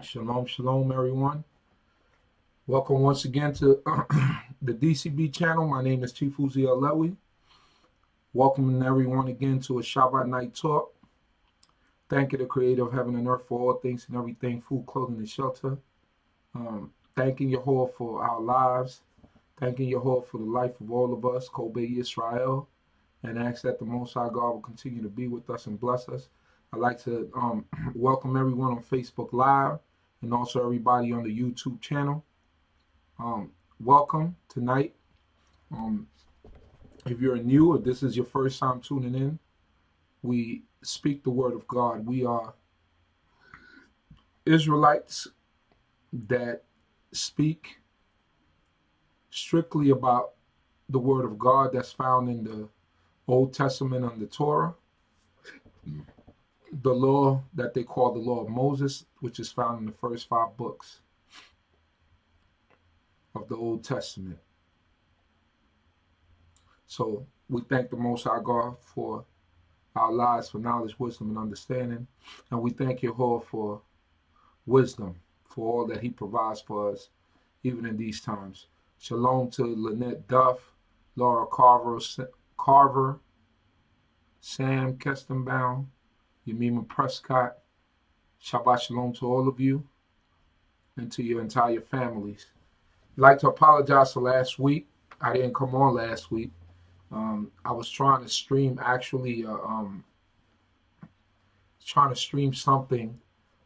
Shalom, shalom, everyone. Welcome once again to the D.C.B channel. My name is Chief Uzi Lewy. Welcoming everyone again to a Shabbat night talk. Thank you, the creator of heaven and earth, for all things and everything, food, clothing, and shelter. Thanking Yahweh for our lives. Thanking Yahweh for the life of all of us, Kobe Yisrael, and ask that the Most High God will continue to be with us and bless us. I'd like to welcome everyone on Facebook Live and also everybody on the YouTube channel. Welcome tonight. If you're new or this is your first time tuning in, we speak the word of God. We are Israelites that speak strictly about the word of God that's found in the Old Testament and the Torah, the law that they call the law of Moses, which is found in the first 5 books of the Old Testament. So we thank the Most High God for our lives, for knowledge, wisdom, and understanding. And we thank Yahweh for wisdom, for all that he provides for us, even in these times. Shalom to Lynette Duff, Laura Carver, Sam Kestenbaum, Yemima Prescott. Shabbat shalom to all of you and to your entire families. I'd like to apologize for last week. I didn't come on last week. I was trying to stream something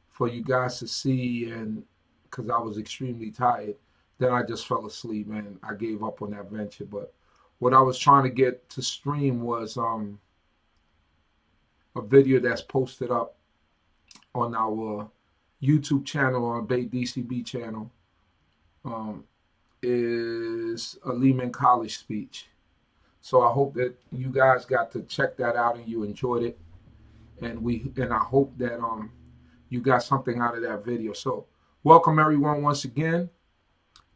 for you guys to see, and because I was extremely tired, then I just fell asleep and I gave up on that venture. But what I was trying to get to stream was a video that's posted up on our YouTube channel, on D.C.B channel, is a Lehman College speech. So I hope that you guys got to check that out and you enjoyed it, and I hope that you got something out of that video. So welcome everyone once again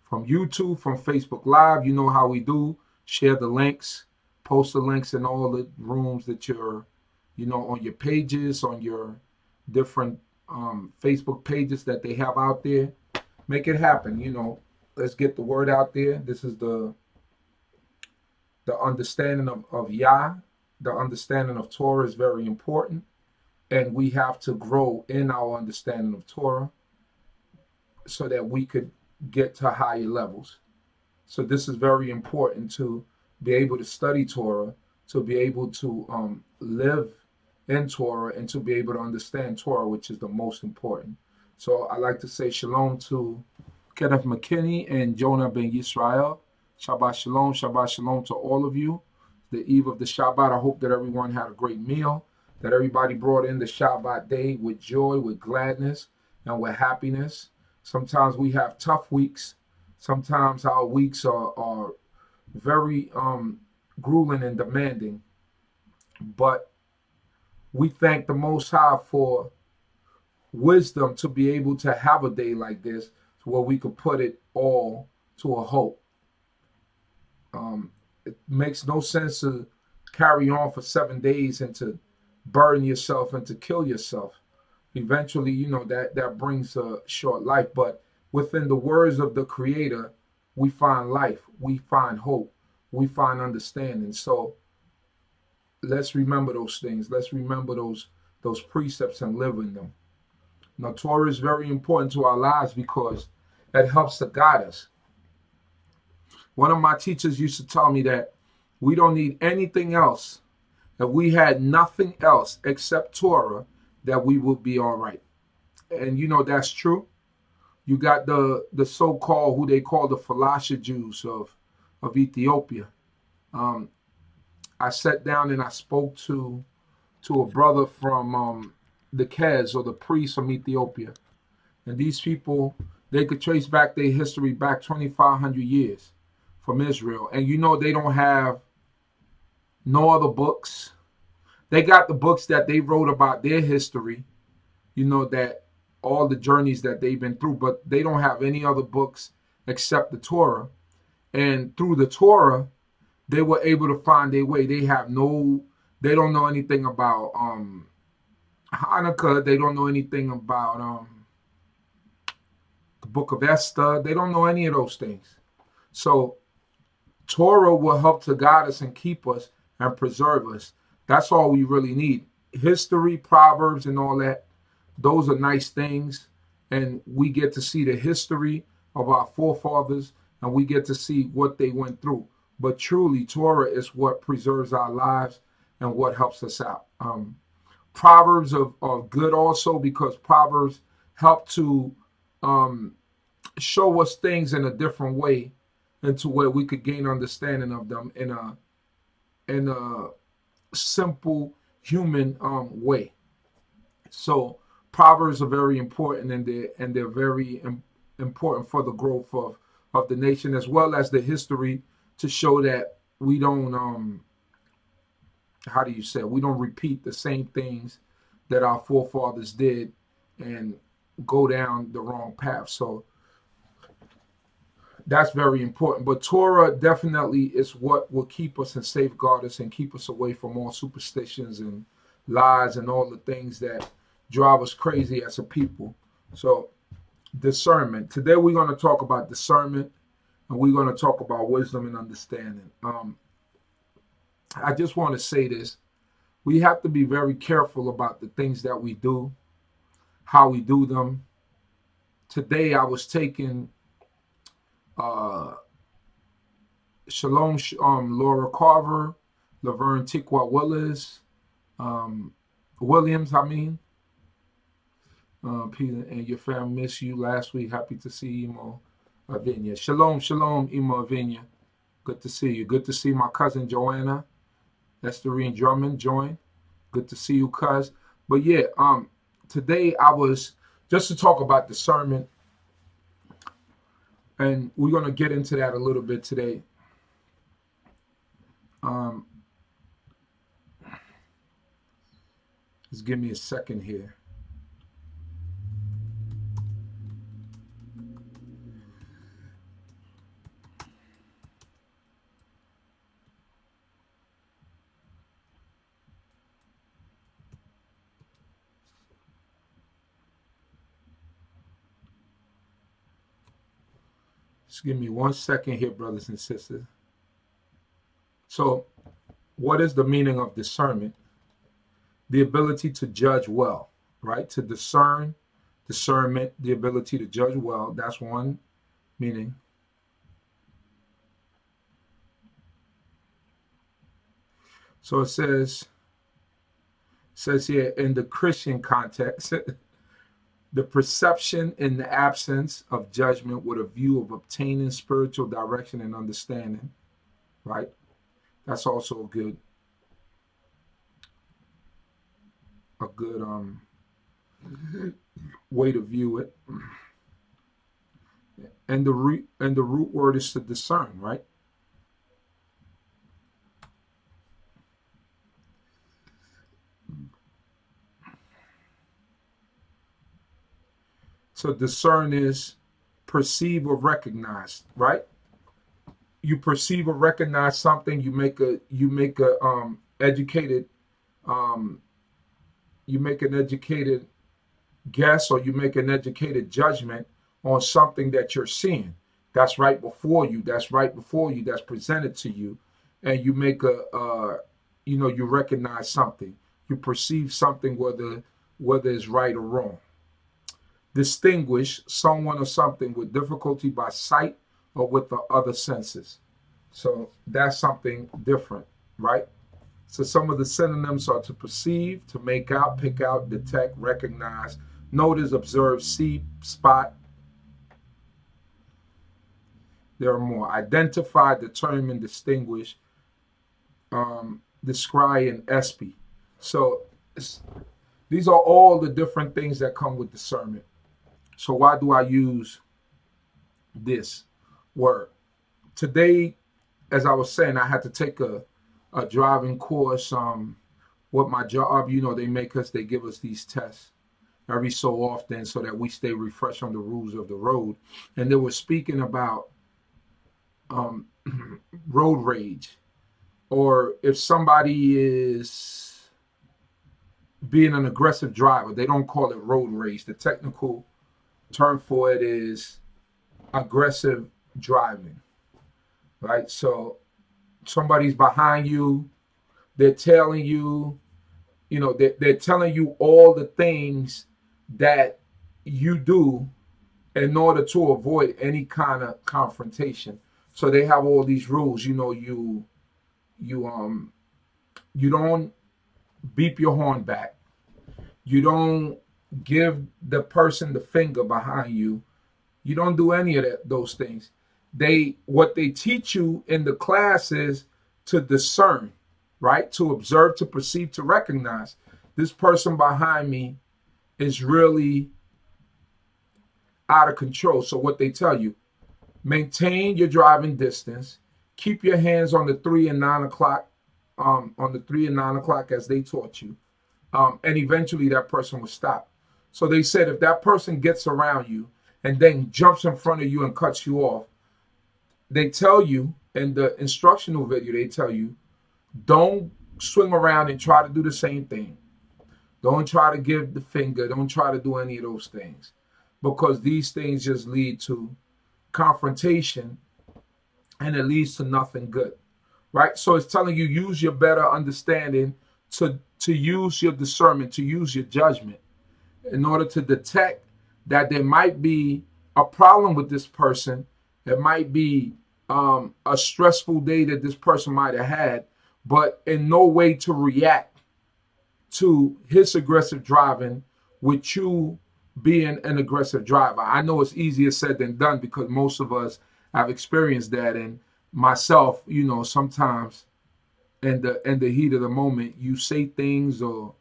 from YouTube, from Facebook Live. You know how we do. Share the links, post the links in all the rooms that you're, on your pages, on your different Facebook pages that they have out there. Make it happen. Let's get the word out there. This is the understanding of Yah, the understanding of Torah is very important, and we have to grow in our understanding of Torah so that we could get to higher levels. So this is very important, to be able to study Torah, to be able to live in Torah, and to be able to understand Torah, which is the most important. So I like to say shalom to Kenneth McKinney and Jonah ben Yisrael. Shabbat shalom to all of you. The eve of the Shabbat, I hope that everyone had a great meal, that everybody brought in the Shabbat day with joy, with gladness, and with happiness. Sometimes we have tough weeks. Sometimes our weeks are very grueling and demanding. But we thank the Most High for wisdom to be able to have a day like this where we could put it all to a hope. It makes no sense to carry on for 7 days and to burn yourself and to kill yourself. Eventually, that brings a short life. But within the words of the Creator, we find life, we find hope, we find understanding. So let's remember those things. Let's remember those precepts and live in them. Now, Torah is very important to our lives because it helps to guide us. One of my teachers used to tell me that we don't need anything else. If we had nothing else except Torah, that we would be all right. And that's true. You got the so-called, who they call the Falasha Jews of Ethiopia. I sat down and I spoke to a brother from the Kez, or the priests from Ethiopia. And these people, they could trace back their history back 2,500 years from Israel. And they don't have no other books. They got the books that they wrote about their history, that all the journeys that they've been through, but they don't have any other books except the Torah. And through the Torah, they were able to find their way. They don't know anything about Hanukkah, they don't know anything about the book of Esther. They don't know any of those things. So Torah will help to guide us and keep us and preserve us. That's all we really need. History, Proverbs, and all that, those are nice things. And we get to see the history of our forefathers and we get to see what they went through. But truly, Torah is what preserves our lives and what helps us out. Proverbs are good also because Proverbs help to show us things in a different way into where we could gain understanding of them in a simple human way. So Proverbs are very important, and they're very important for the growth of the nation as well as the history to show that we don't how do you say it? We don't repeat the same things that our forefathers did and go down the wrong path. So that's very important. But Torah definitely is what will keep us and safeguard us and keep us away from all superstitions and lies and all the things that drive us crazy as a people. So discernment. Today we're going to talk about discernment and we're going to talk about wisdom and understanding. I just want to say this. We have to be very careful about the things that we do, how we do them. Today I was taking Shalom, Laura Carver, Laverne Tikwa Williams, Peter and your family miss you last week. Happy to see you, Imo Avinia. Shalom, shalom, Imo Avinia. Good to see you. Good to see my cousin Joanna. Estherine Drummond joined. Good to see you, cuz. But yeah, today I was just to talk about discernment, and we're gonna get into that a little bit today. Just give me a second here. Just give me 1 second here, brothers and sisters. So, what is the meaning of discernment? The ability to judge well, right? To discern, discernment, the ability to judge well. That's one meaning. So it says here in the Christian context, the perception in the absence of judgment with a view of obtaining spiritual direction and understanding, right? That's also a good way to view it. And the root word is to discern, right? So discern is perceive or recognize, right? You perceive or recognize something. You make an educated guess, or you make an educated judgment on something that you're seeing. That's right before you. That's presented to you, and you make you recognize something. You perceive something, whether it's right or wrong. Distinguish someone or something with difficulty by sight or with the other senses. So that's something different, right? So some of the synonyms are to perceive, to make out, pick out, detect, recognize, notice, observe, see, spot. There are more. Identify, determine, distinguish, descry, and espy. So these are all the different things that come with discernment. So why do I use this word? Today, as I was saying, I had to take a driving course. With my job, they give us these tests every so often so that we stay refreshed on the rules of the road. And they were speaking about road rage, or if somebody is being an aggressive driver. They don't call it road rage. The technical term for it is aggressive driving, right? So somebody's behind you, they're telling you, they're telling you all the things that you do in order to avoid any kind of confrontation. So they have all these rules. You don't beep your horn back. You don't give the person the finger behind you. You don't do any of those things. What they teach you in the class is to discern, right? To observe, to perceive, to recognize. This person behind me is really out of control. So what they tell you, maintain your driving distance, keep your hands on the 3 and 9 o'clock, as they taught you. And eventually that person will stop. So they said if that person gets around you and then jumps in front of you and cuts you off, they tell you in the instructional video, they tell you, don't swing around and try to do the same thing. Don't try to give the finger. Don't try to do any of those things, because these things just lead to confrontation and it leads to nothing good, right? So it's telling you, use your better understanding to use your discernment, to use your judgment in order to detect that there might be a problem with this person. It might be a stressful day that this person might have had, but in no way to react to his aggressive driving with you being an aggressive driver. I know it's easier said than done because most of us have experienced that, and myself, sometimes in the heat of the moment, you say things or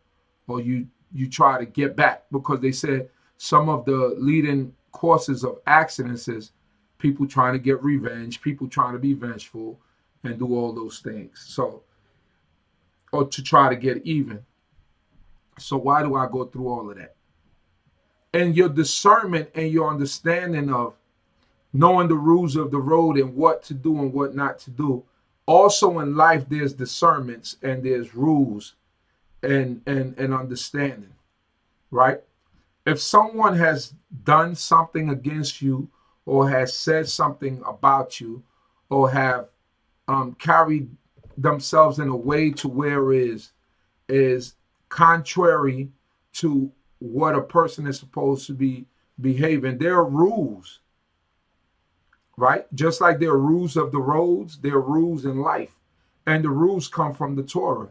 you try to get back, because they said some of the leading causes of accidents is people trying to get revenge, people trying to be vengeful and do all those things. So, or to try to get even. So why do I go through all of that? And your discernment and your understanding of knowing the rules of the road and what to do and what not to do. Also in life, there's discernments and there's rules and understanding, right? If someone has done something against you or has said something about you or have carried themselves in a way to where is contrary to what a person is supposed to be behaving, there are rules, right? Just like there are rules of the roads, there are rules in life, and the rules come from the Torah.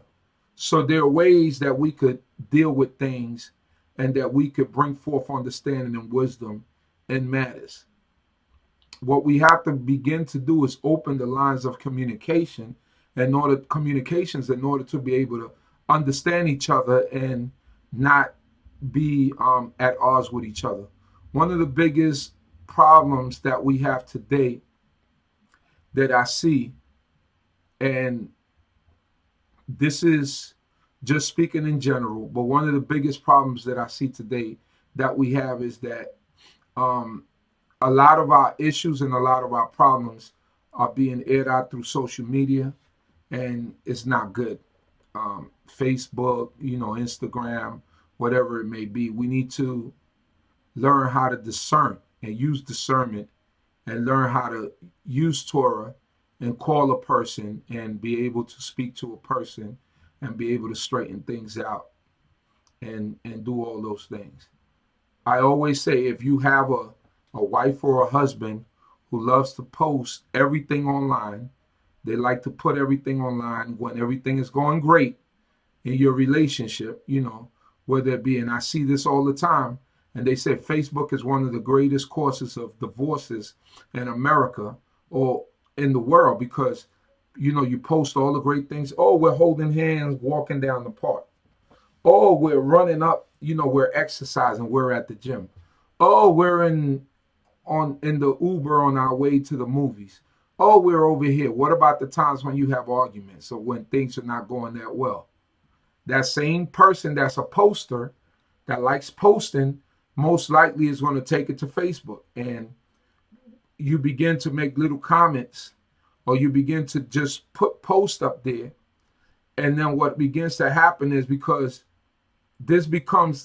So there are ways that we could deal with things and that we could bring forth understanding and wisdom in matters. What we have to begin to do is open the lines of communications in order to be able to understand each other and not be at odds with each other. One of the biggest problems that we have today that I see, and this is just speaking in general, but one of the biggest problems that I see today that we have is that a lot of our issues and a lot of our problems are being aired out through social media, and it's not good. Facebook, Instagram, whatever it may be. We need to learn how to discern and use discernment and learn how to use Torah and call a person and be able to speak to a person and be able to straighten things out and do all those things. I always say, if you have a wife or a husband who loves to post everything online, they like to put everything online when everything is going great in your relationship, whether it be, and I see this all the time, and they say Facebook is one of the greatest causes of divorces in America or in the world, because, you post all the great things. Oh, we're holding hands, walking down the park. Oh, we're running up, we're exercising, we're at the gym. Oh, we're in the Uber on our way to the movies. Oh, we're over here. What about the times when you have arguments or when things are not going that well? That same person that's a poster that likes posting most likely is going to take it to Facebook, and you begin to make little comments or you begin to just put posts up there. And then what begins to happen is, because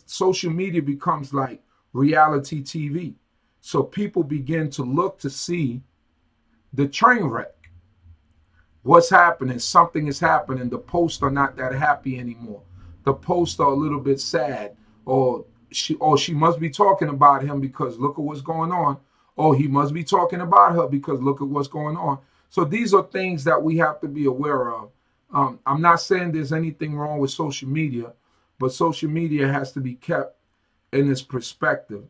social media becomes like reality TV. So people begin to look to see the train wreck. What's happening? Something is happening. The posts are not that happy anymore. The posts are a little bit sad. Or she must be talking about him because look at what's going on. Or he must be talking about her because look at what's going on. So these are things that we have to be aware of. I'm not saying there's anything wrong with social media, but social media has to be kept in its perspective.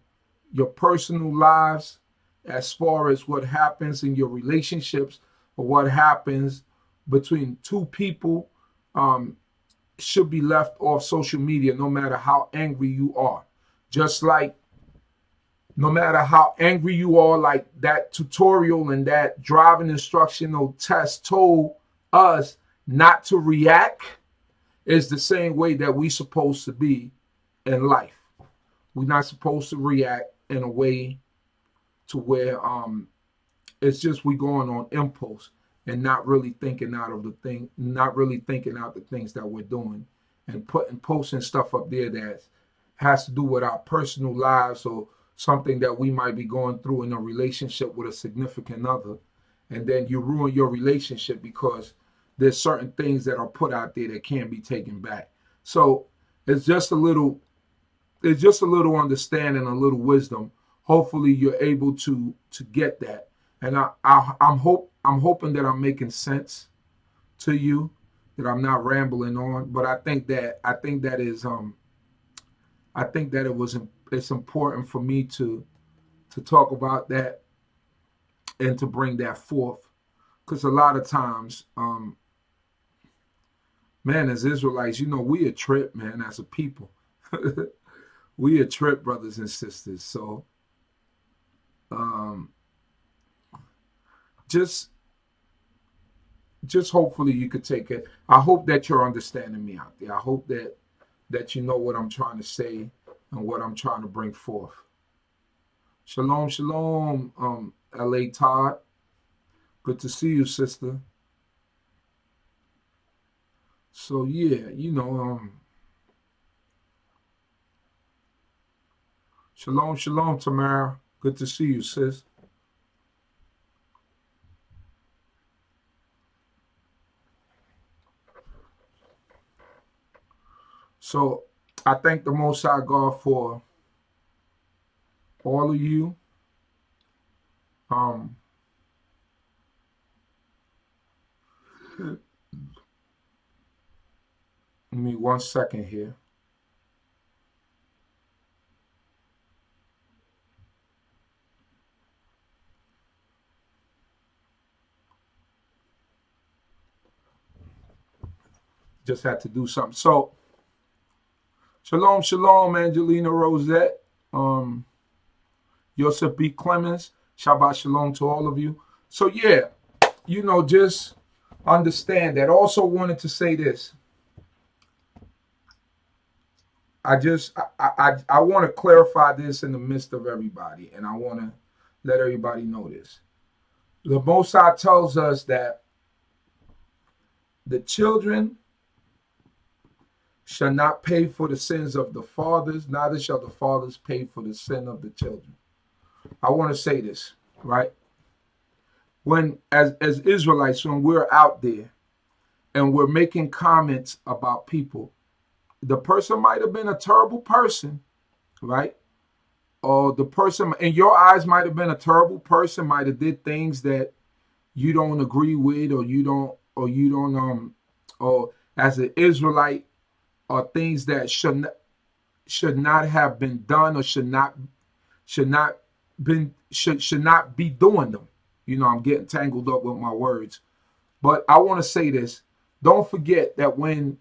Your personal lives, as far as what happens in your relationships or what happens between two people, should be left off social media no matter how angry you are. Just like no matter how angry you are, like that tutorial and that driving instructional test told us not to react, is the same way that we're supposed to be in life. We're not supposed to react in a way to where it's just we going on impulse and not really thinking out the things that we're doing, and posting stuff up there that has to do with our personal lives or something that we might be going through in a relationship with a significant other, and then you ruin your relationship because there's certain things that are put out there that can't be taken back. So it's just a little understanding, a little wisdom. Hopefully you're able to get that. And I'm hoping that I'm making sense to you, that I'm not rambling on. But I think that it's important for me to talk about that and to bring that forth, because a lot of times, man, as Israelites, we a trip, man, as a people. We a trip, brothers and sisters. So just hopefully you could take it. I hope that you're understanding me out there. I hope that you know what I'm trying to say and what I'm trying to bring forth. Shalom, shalom, L.A. Todd. Good to see you, sister. So yeah, shalom, shalom, Tamara. Good to see you, sis. So I thank the Most High God for all of you. Give me 1 second here. Just had to do something. So, shalom, shalom, Angelina Rosette, Yosef B. Clemens, Shabbat shalom to all of you. So yeah, just understand that. Also wanted to say this. I want to clarify this in the midst of everybody, and I want to let everybody know this. The Most High tells us that the children shall not pay for the sins of the fathers, neither shall the fathers pay for the sin of the children. I want to say this, right? When, as Israelites, when we're out there and we're making comments about people, the person might have been a terrible person, right? Or the person in your eyes might have been a terrible person, might have did things that you don't agree with, or as an Israelite, or things that should not have been done, or should not be doing them. I'm getting tangled up with my words. But I want to say this. Don't forget that when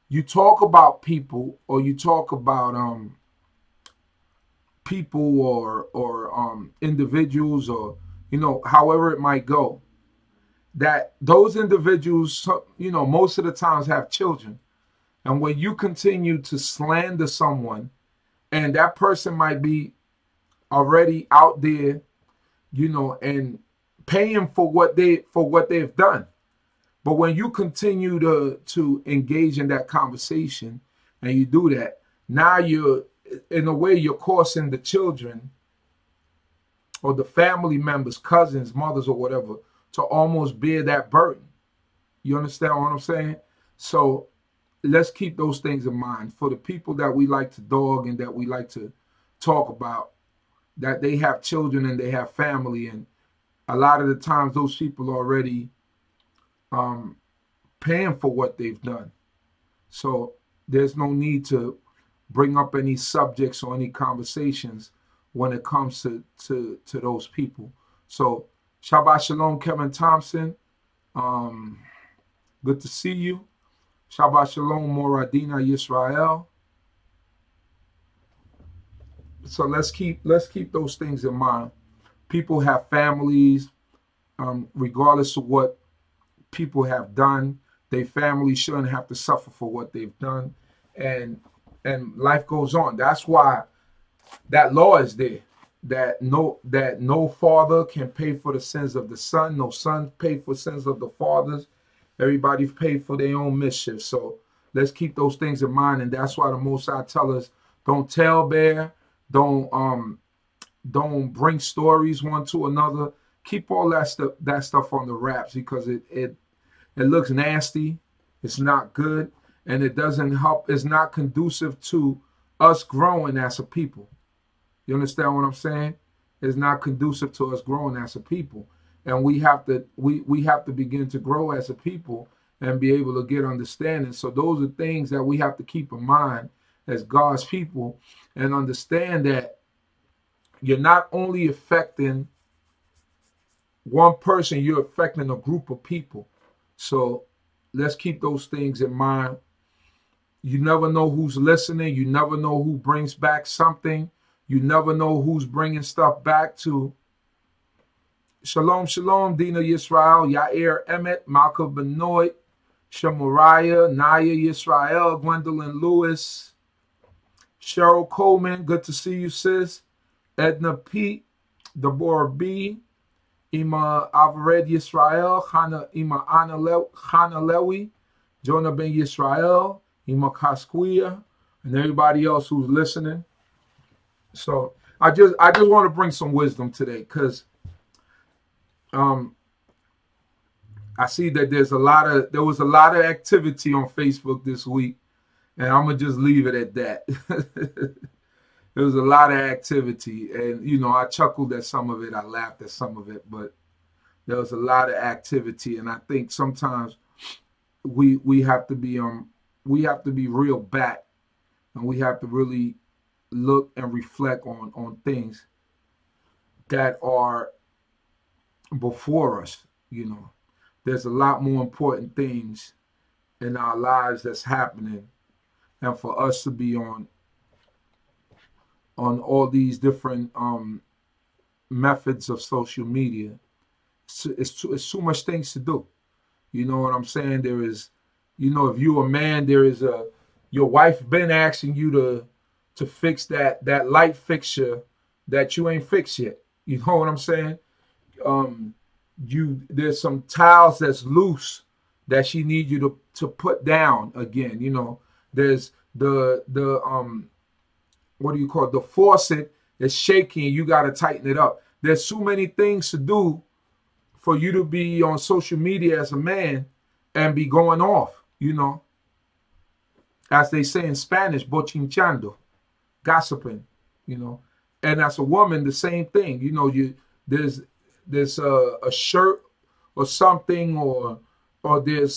you talk about people, or you talk about people or individuals, or however it might go, that those individuals, most of the times have children. And when you continue to slander someone, and that person might be already out there, and paying for what they've done. But when you continue to engage in that conversation, and you do that, Now you're, in a way, you're causing the children or the family members, cousins, mothers, or whatever, to almost bear that burden. You understand what I'm saying? So let's keep those things in mind. For the people that we like to dog and that we like to talk about, that they have children and they have family, and a lot of the times those people are already paying for what they've done. So there's no need to bring up any subjects or any conversations when it comes to those people. So Shabbat Shalom, Kevin Thompson. Good to see you. Shabbat Shalom, Moradina Yisrael. So let's keep those things in mind. People have families, regardless of what people have done. Their families shouldn't have to suffer for what they've done, and life goes on. That's why that law is there. That no father can pay for the sins of the son. No son pay for sins of the fathers. Everybody's paid for their own mischief. So let's keep those things in mind, and that's why the Most High tell us, don't tell bear, don't bring stories one to another. Keep all that stuff on the wraps, because it looks nasty. It's not good, and it doesn't help. It's not conducive to us growing as a people. You understand what I'm saying? It's not conducive to us growing as a people, and we have to begin to grow as a people and be able to get understanding. So those are things that we have to keep in mind as God's people, and understand that you're not only affecting one person, you're affecting a group of people. So let's keep those things in mind. You never know who's listening. You never know who brings back something. You never know who's bringing stuff back to. Shalom, shalom, Dina Yisrael, Yair Emmett, Malcolm Benoit, Shamariah, Naya Yisrael, Gwendolyn Lewis, Cheryl Coleman, good to see you, sis. Edna Pete, Deborah B, Ima Avared Yisrael, Ima Hana Lewi, Jonah Ben Yisrael, Ima Kaskuya, and everybody else who's listening. So I just want to bring some wisdom today, because I see that there was a lot of activity on Facebook this week, and I'm gonna just leave it at that. There was a lot of activity, and I chuckled at some of it, I laughed at some of it, but there was a lot of activity, and I think sometimes we have to be real back, and we have to really look and reflect on things that are before us. There's a lot more important things in our lives that's happening, and for us to be on all these different methods of social media, it's too much things to do. You know what I'm saying? There is, if you're a man, there is your wife been asking you to fix that light fixture that you ain't fixed yet. You know what I'm saying? There's some tiles that's loose that she needs you to put down again. There's the what do you call it? The faucet is shaking, you got to tighten it up. There's so many things to do for you to be on social media as a man and be going off, as they say in Spanish, bochinchando, gossiping, and as a woman, the same thing. There's a shirt or something, or there's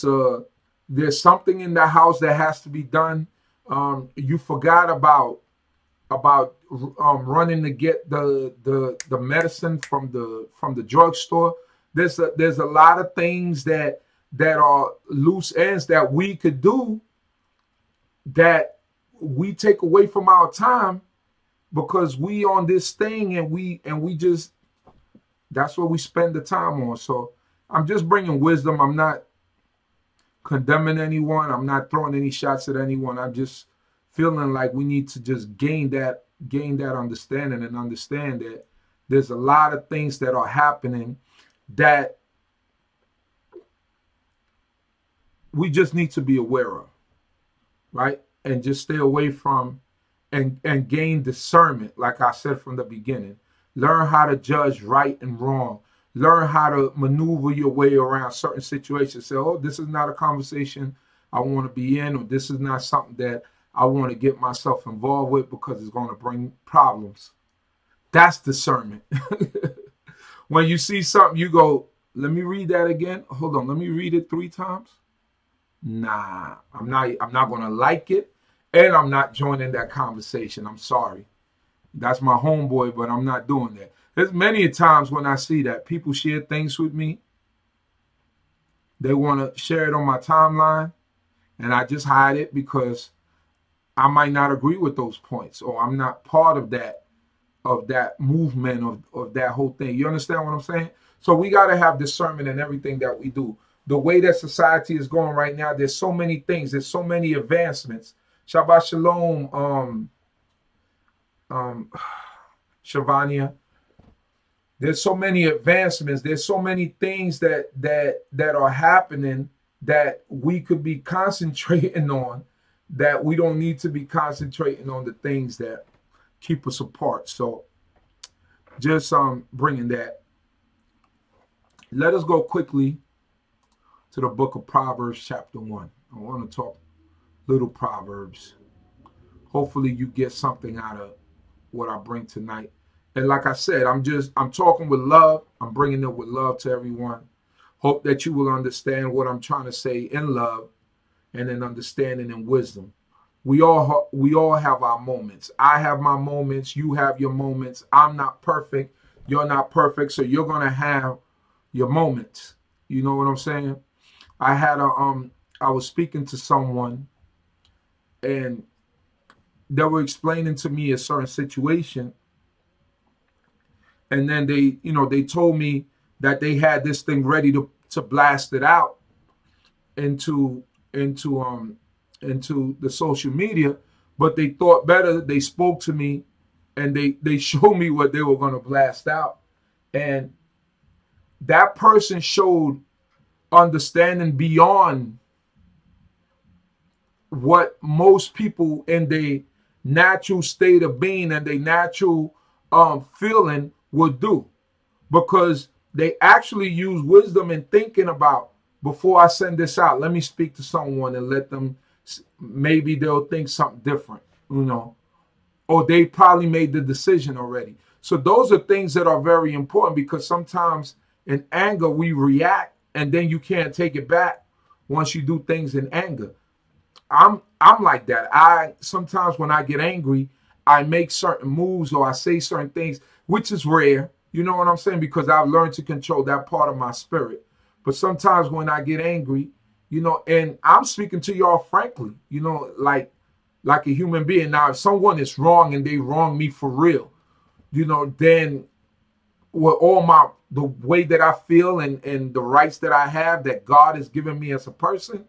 something in the house that has to be done. You forgot about running to get the medicine from the drugstore. There's a lot of things that are loose ends that we could do, that we take away from our time, because we on this thing, and we just, that's what we spend the time on. So I'm just bringing wisdom. I'm not condemning anyone. I'm not throwing any shots at anyone. I'm just feeling like we need to just gain that understanding, and understand that there's a lot of things that are happening that we just need to be aware of, right? And just stay away from and gain discernment, like I said from the beginning. Learn how to judge right and wrong. Learn how to maneuver your way around certain situations. Say, oh, this is not a conversation I want to be in, or this is not something that I want to get myself involved with because it's going to bring problems. That's discernment. When you see something, you go, let me read that again. Hold on, let me read it 3 times. Nah, I'm not going to like it, and I'm not joining that conversation. I'm sorry. That's my homeboy, but I'm not doing that. There's many times when I see that people share things with me. They want to share it on my timeline, and I just hide it because I might not agree with those points, or I'm not part of that movement of that whole thing. You understand what I'm saying? So we got to have discernment in everything that we do. The way that society is going right now, there's so many things, there's so many advancements. Shabbat Shalom, Shavania. There's so many advancements. There's so many things that are happening that we could be concentrating on, that we don't need to be concentrating on the things that keep us apart. So just bringing that. Let us go quickly to the book of Proverbs chapter 1. I want to talk little Proverbs. Hopefully you get something out of what I bring tonight. And like I said, I'm talking with love. I'm bringing it with love to everyone. Hope that you will understand what I'm trying to say in love and in understanding and wisdom. We all have our moments. I have my moments. You have your moments. I'm not perfect. You're not perfect. So you're going to have your moments. You know what I'm saying? I was speaking to someone, and they were explaining to me a certain situation. And then they told me that they had this thing ready to blast it out into the social media, but they thought better. They spoke to me, and they showed me what they were going to blast out. And that person showed understanding beyond what most people in their natural state of being and their natural feeling would do, because they actually use wisdom and thinking about, before I send this out, let me speak to someone and let them, maybe they'll think something different, or they probably made the decision already. So those are things that are very important, because sometimes in anger we react, and then you can't take it back once you do things in anger. I'm like that. I sometimes, when I get angry, I make certain moves or I say certain things, which is rare. You know what I'm saying? Because I've learned to control that part of my spirit. But sometimes when I get angry, and I'm speaking to y'all frankly, like a human being. Now, if someone is wrong and they wrong me for real, then with all the way that I feel and the rights that I have that God has given me as a person,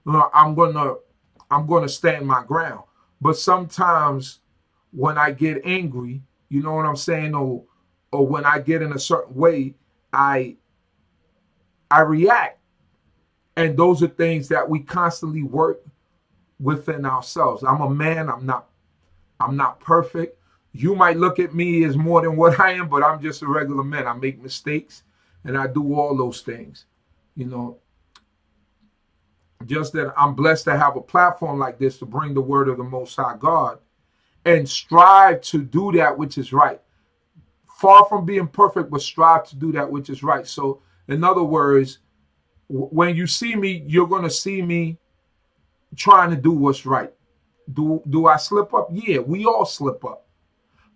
I'm gonna stand my ground. But sometimes when I get angry, you know what I'm saying, or when I get in a certain way, I react. And those are things that we constantly work within ourselves. I'm a man. I'm not perfect. You might look at me as more than what I am, but I'm just a regular man. I make mistakes, and I do all those things. Just that I'm blessed to have a platform like this to bring the word of the Most High God and strive to do that which is right. Far from being perfect, but strive to do that which is right. So, in other words, when you see me, you're going to see me trying to do what's right. Do I slip up? Yeah, we all slip up.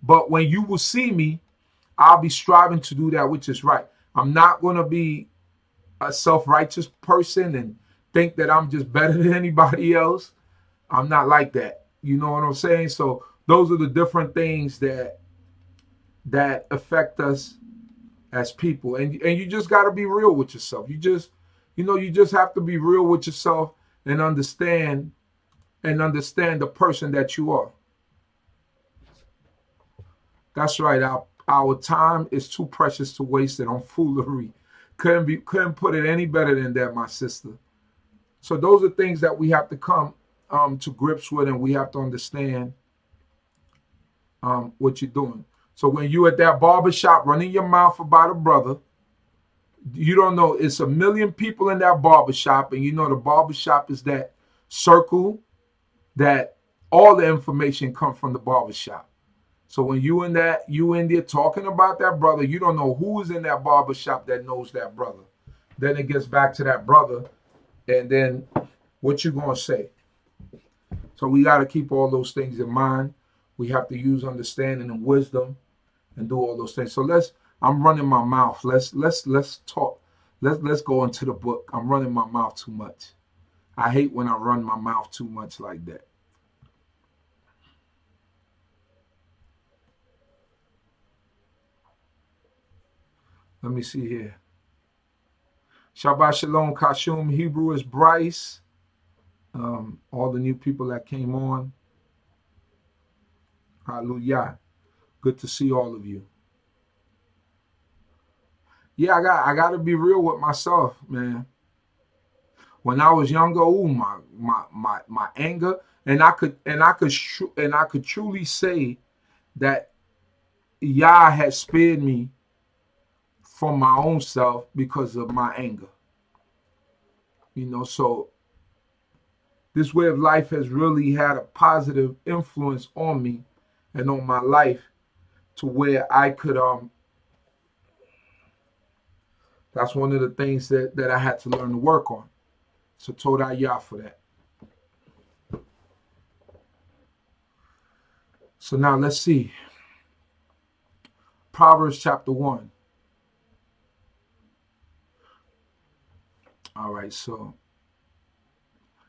But when you will see me, I'll be striving to do that which is right. I'm not going to be a self-righteous person and think that I'm just better than anybody else. I'm not like that. You know what I'm saying? So those are the different things that affect us as people. And you just got to be real with yourself. You just have to be real with yourself and understand the person that you are. That's right. Our time is too precious to waste it on foolery. Couldn't put it any better than that, my sister. So those are things that we have to come to grips with, and we have to understand what you're doing. So when you at that barbershop running your mouth about a brother, you don't know it's a million people in that barbershop, and you know the barbershop is that circle that all the information comes from the barbershop. So when you in there talking about that brother, you don't know who's in that barbershop that knows that brother. Then it gets back to that brother, and then what you gonna say? So we got to keep all those things in mind. We have to use understanding and wisdom and do all those things. So I'm running my mouth. Let's talk. Let's go into the book. I'm running my mouth too much. I hate when I run my mouth too much like that. Let me see here. Shabbat Shalom, Kashum. Hebrew is Bryce. All the new people that came on. Hallelujah. Good to see all of you. Yeah, I got to be real with myself, man. When I was younger, my anger, and I could truly say that Yah has spared me from my own self because of my anger. You know, so this way of life has really had a positive influence on me and on my life to where I could that's one of the things that I had to learn to work on. So Torah Yah for that. So now let's see. Proverbs chapter 1. All right, so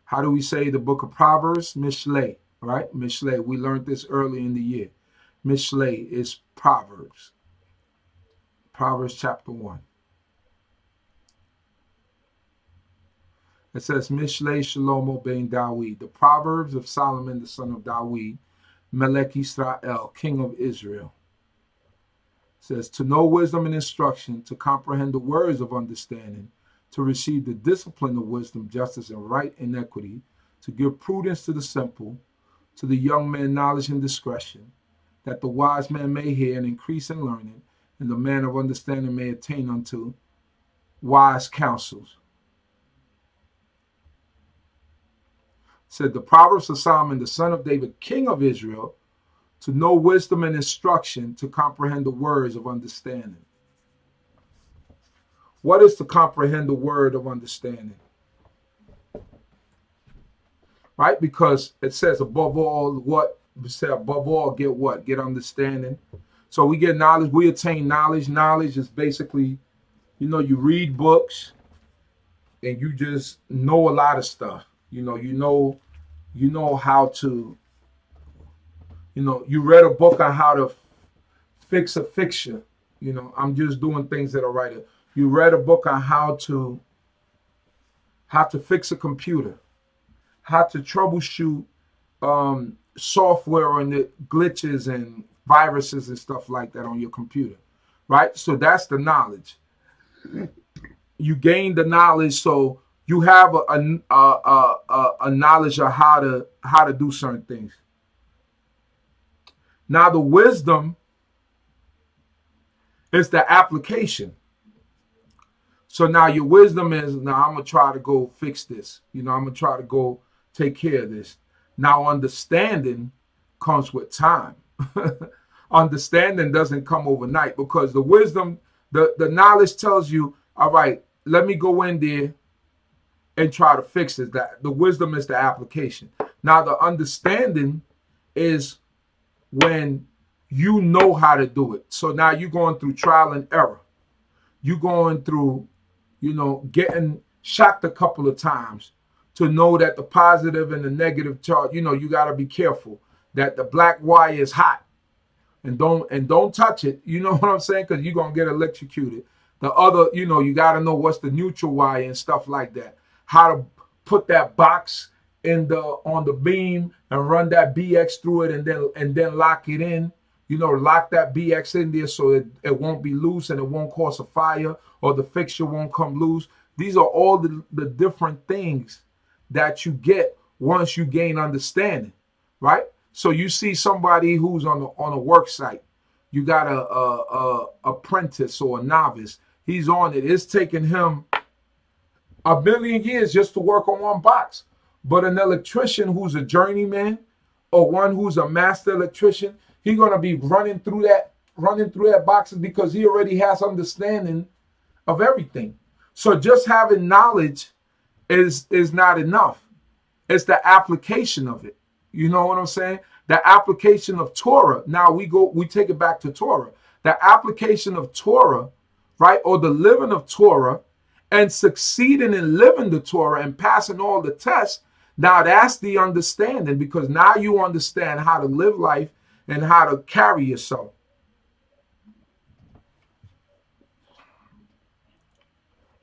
how do we say the book of Proverbs? Mishlei, right? Mishlei. We learned this early in the year. Mishlei is Proverbs. Proverbs chapter 1. It says, Mishlei Shalomo ben Dawid, the Proverbs of Solomon, the son of Dawid, Melech Yisrael, king of Israel. It says, to know wisdom and instruction, to comprehend the words of understanding, to receive the discipline of wisdom, justice, and right and equity, to give prudence to the simple, to the young man knowledge and discretion, that the wise man may hear and increase in learning, and the man of understanding may attain unto wise counsels. Said the Proverbs of Solomon, the son of David, king of Israel, to know wisdom and instruction, to comprehend the words of understanding. What is to comprehend the word of understanding? Right? Because it says above all, what? It said above all, get what? Get understanding. So we get knowledge, we attain knowledge. Knowledge is basically, you know, you read books and you just know a lot of stuff. You know how to, you read a book on how to fix a fixture. I'm just doing things that are right. You read a book on how to fix a computer, how to troubleshoot software and the glitches and viruses and stuff like that on your computer, right? So that's the knowledge. You gain the knowledge, so you have a knowledge of how to do certain things. Now the wisdom is the application. So now your wisdom is, now I'm gonna try to go fix this. I'm gonna try to go take care of this. Now understanding comes with time. Understanding doesn't come overnight, because the wisdom, the knowledge tells you, all right, let me go in there and try to fix it. That the wisdom is the application. Now the understanding is when you know how to do it. So now you're going through trial and error. You're going through, getting shocked a couple of times to know that the positive and the negative charge, you got to be careful that the black wire is hot and don't touch it. You know what I'm saying? Because you're going to get electrocuted. The other, you got to know what's the neutral wire and stuff like that. How to put that box on the beam and run that BX through it and then lock it in. Lock that BX in there so it won't be loose and it won't cause a fire, or the fixture won't come loose. These are all the different things that you get once you gain understanding, right? So you see somebody who's on a work site. You got a apprentice or a novice. He's on it. It's taking him a million years just to work on one box. But an electrician who's a journeyman or one who's a master electrician, he's gonna be running through that boxes because he already has understanding of everything. So just having knowledge is not enough. It's the application of it. You know what I'm saying? The application of Torah. Now we take it back to Torah. The application of Torah, right? Or the living of Torah and succeeding in living the Torah and passing all the tests. Now that's the understanding, because now you understand how to live life and how to carry yourself.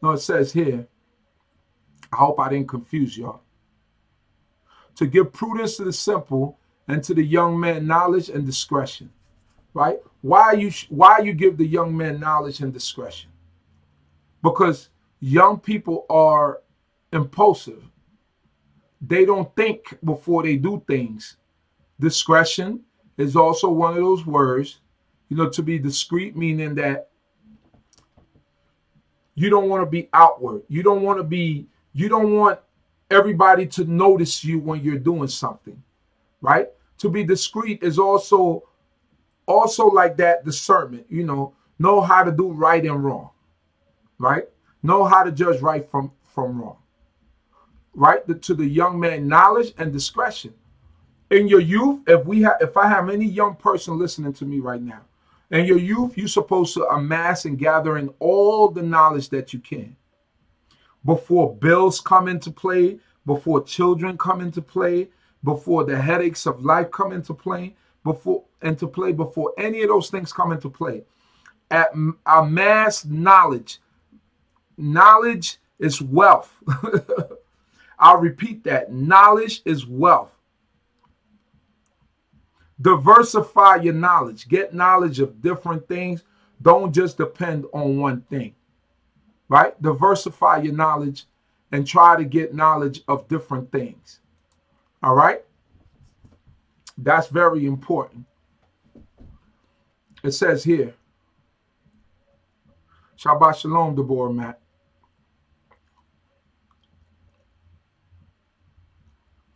No, it says here, I hope I didn't confuse y'all. To give prudence to the simple and to the young man knowledge and discretion, right? Why you give the young man knowledge and discretion? Because young people are impulsive. They don't think before they do things. Discretion is also one of those words, to be discreet, meaning that you don't want to be outward. You don't want everybody to notice you when you're doing something, right? To be discreet is also like that discernment, know how to do right and wrong, right? Know how to judge right from wrong, right? To the young man, knowledge and discretion. In your youth, if I have any young person listening to me right now, in your youth, you're supposed to amass and gather in all the knowledge that you can before bills come into play, before children come into play, before the headaches of life come into play, before any of those things come into play. Amass knowledge. Knowledge is wealth. I'll repeat that. Knowledge is wealth. Diversify your knowledge. Get knowledge of different things. Don't just depend on one thing, right? Diversify your knowledge and try to get knowledge of different things. All right? That's very important. It says here, Shabbat Shalom, Deborah Matt.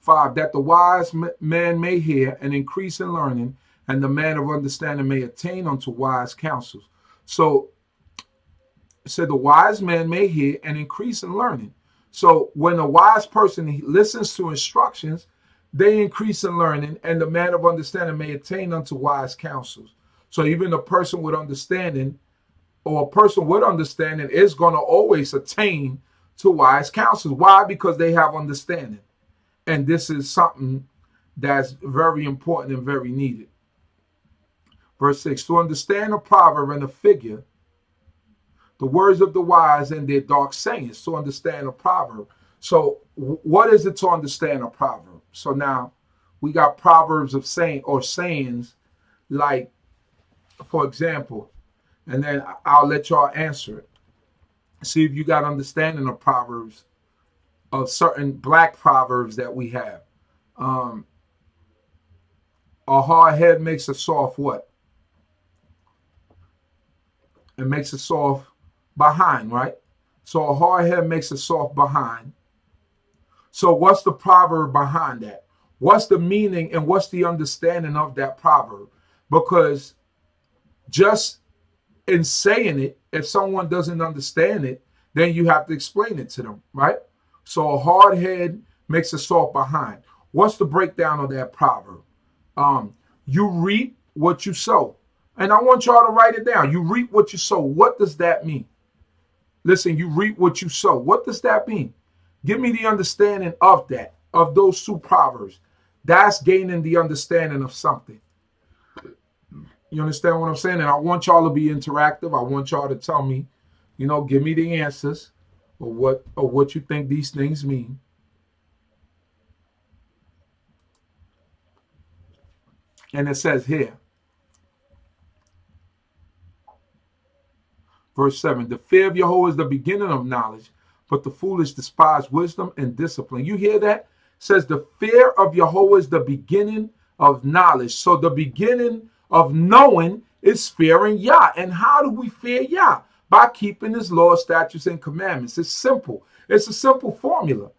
5, that the wise man may hear and increase in learning, and the man of understanding may attain unto wise counsels. So it said the wise man may hear and increase in learning. So when a wise person listens to instructions, they increase in learning, and the man of understanding may attain unto wise counsels. So even a person with understanding, or a person with understanding, is going to always attain to wise counsels. Why? Because they have understanding. And this is something that's very important and very needed. Verse 6, to understand a proverb and a figure, the words of the wise and their dark sayings, to understand a proverb. So what is it to understand a proverb? So now we got proverbs of sayings, like, for example, and then I'll let y'all answer it. See if you got understanding of proverbs, of certain black proverbs that we have. A hard head makes a soft what? It makes a soft behind, right? So a hard head makes a soft behind. So what's the proverb behind that? What's the meaning and what's the understanding of that proverb? Because just in saying it, if someone doesn't understand it, then you have to explain it to them, right? So a hard head makes a soft behind. What's the breakdown of that proverb? You reap what you sow. And I want y'all to write it down. You reap what you sow. What does that mean? Listen, you reap what you sow. What does that mean? Give me the understanding of that, of those two proverbs. That's gaining the understanding of something. You understand what I'm saying? And I want y'all to be interactive. I want y'all to tell me, give me the answers. Or what you think these things mean. And it says here, verse 7, the fear of Yahweh is the beginning of knowledge, but the foolish despise wisdom and discipline. You hear that? It says the fear of Yahweh is the beginning of knowledge. So the beginning of knowing is fearing Yah. And how do we fear Yah? By keeping his laws, statutes, and commandments. It's simple. It's a simple formula.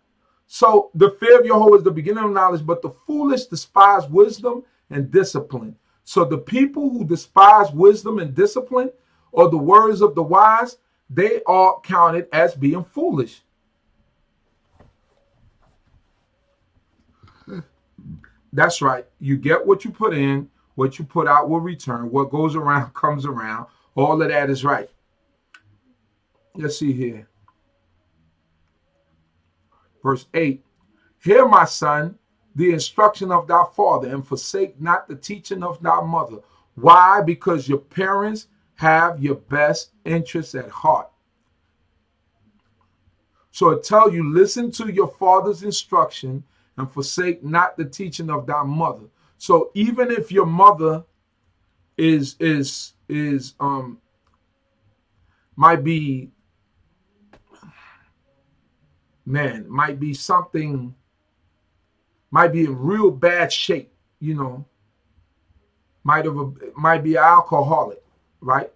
So the fear of Yahweh is the beginning of knowledge, but the foolish despise wisdom and discipline. So the people who despise wisdom and discipline, or the words of the wise, they are counted as being foolish. That's right. You get what you put in, what you put out will return. What goes around comes around. All of that is right. Let's see here. Verse 8. Hear, my son, the instruction of thy father, and forsake not the teaching of thy mother. Why? Because your parents have your best interests at heart. So it tells you, listen to your father's instruction and forsake not the teaching of thy mother. So even if your mother might be something, might be in real bad shape, might be an alcoholic, right?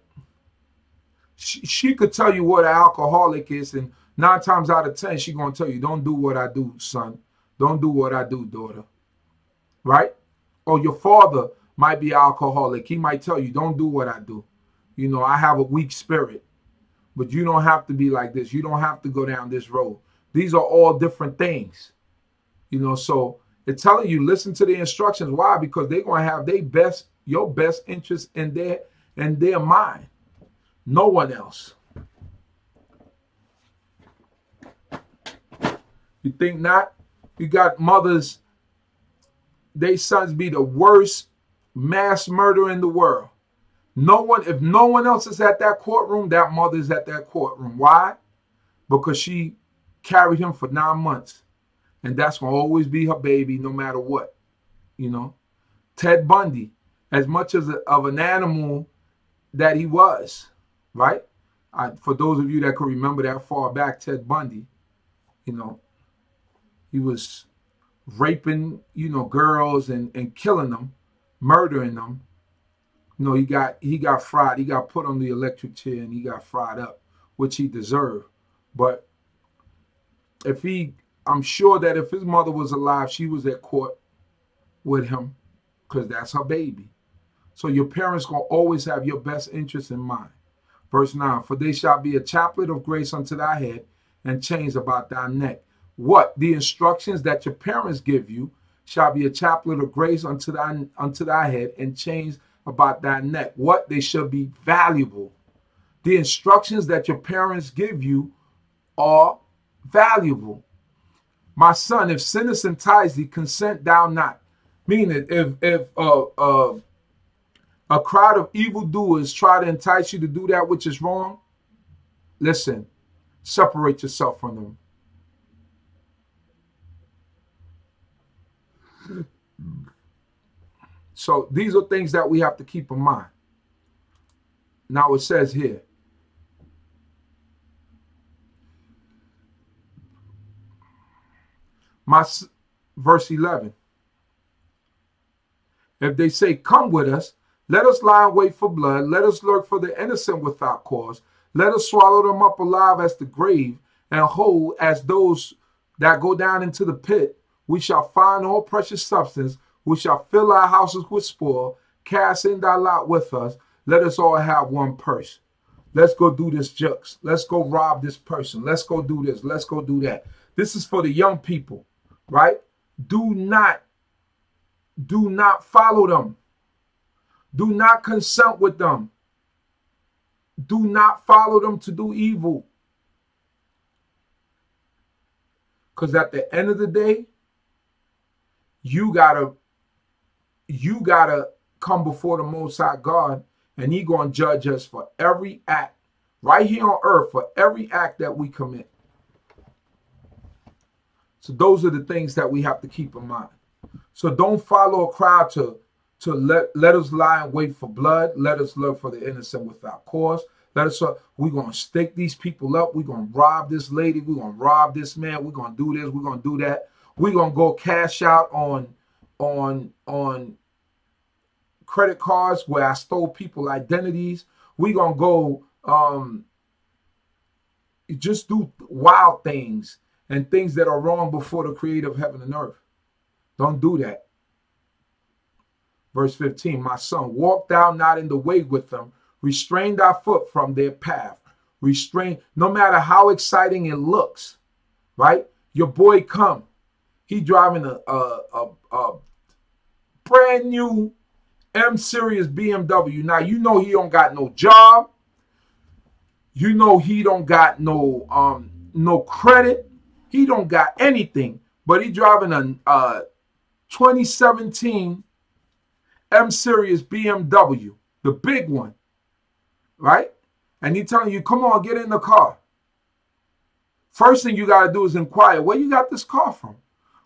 She could tell you what an alcoholic is, and 9 times out of 10, she's going to tell you, don't do what I do, son. Don't do what I do, daughter. Right? Or your father might be alcoholic. He might tell you, don't do what I do. I have a weak spirit. But you don't have to be like this. You don't have to go down this road. These are all different things. So it's telling you, listen to the instructions. Why? Because they're going to have your best interest in their mind. No one else. You think not? You got mothers, they sons be the worst mass murderer in the world. If no one else is at that courtroom, that mother is at that courtroom. Why? Because she carried him for 9 months. And that's going to always be her baby, no matter what. Ted Bundy, as much of an animal that he was, right? For those of you that could remember that far back, Ted Bundy, he was raping, girls and killing them, murdering them. He got fried. He got put on the electric chair and he got fried up, which he deserved. But I'm sure that if his mother was alive, she was at court with him because that's her baby. So your parents going to always have your best interest in mind. Verse 9, for they shall be a chaplet of grace unto thy head and chains about thy neck. What? The instructions that your parents give you shall be a chaplet of grace unto thy head and chains about thy neck. What? They shall be valuable. The instructions that your parents give you are valuable. My son, if sinners entice thee, consent thou not. Meaning, if a crowd of evildoers try to entice you to do that which is wrong, listen, separate yourself from them. So these are things that we have to keep in mind. Now it says here, verse 11. If they say, come with us, let us lie in wait for blood. Let us lurk for the innocent without cause. Let us swallow them up alive as the grave and whole as those that go down into the pit. We shall find all precious substance. We shall fill our houses with spoil. Cast in thy lot with us. Let us all have one purse. Let's go do this jux. Let's go rob this person. Let's go do this. Let's go do that. This is for the young people, right? Do not follow them. Do not consent with them. Do not follow them to do evil. Because at the end of the day, you gotta come before the Most High God, and He gonna judge us for every act right here on earth, for every act that we commit. So those are the things that we have to keep in mind. So don't follow a crowd to let us lie and wait for blood. Let us look for the innocent without cause. We're going to stick these people up. We're going to rob this lady. We're going to rob this man. We're going to do this. We're going to do that. We're going to go cash out on on credit cards where I stole people identities. We gonna go just do wild things and things that are wrong before the creator of heaven and earth. Don't do that. Verse 15, my son, walk thou not in the way with them. Restrain thy foot from their path. Restrain, no matter how exciting it looks, right? Your boy come. He driving a brand new M Series BMW. Now, you know he don't got no job. You know he don't got no credit. He don't got anything. But he driving a 2017 M Series BMW, the big one, right? And he telling you, come on, get in the car. First thing you got to do is inquire, where you got this car from?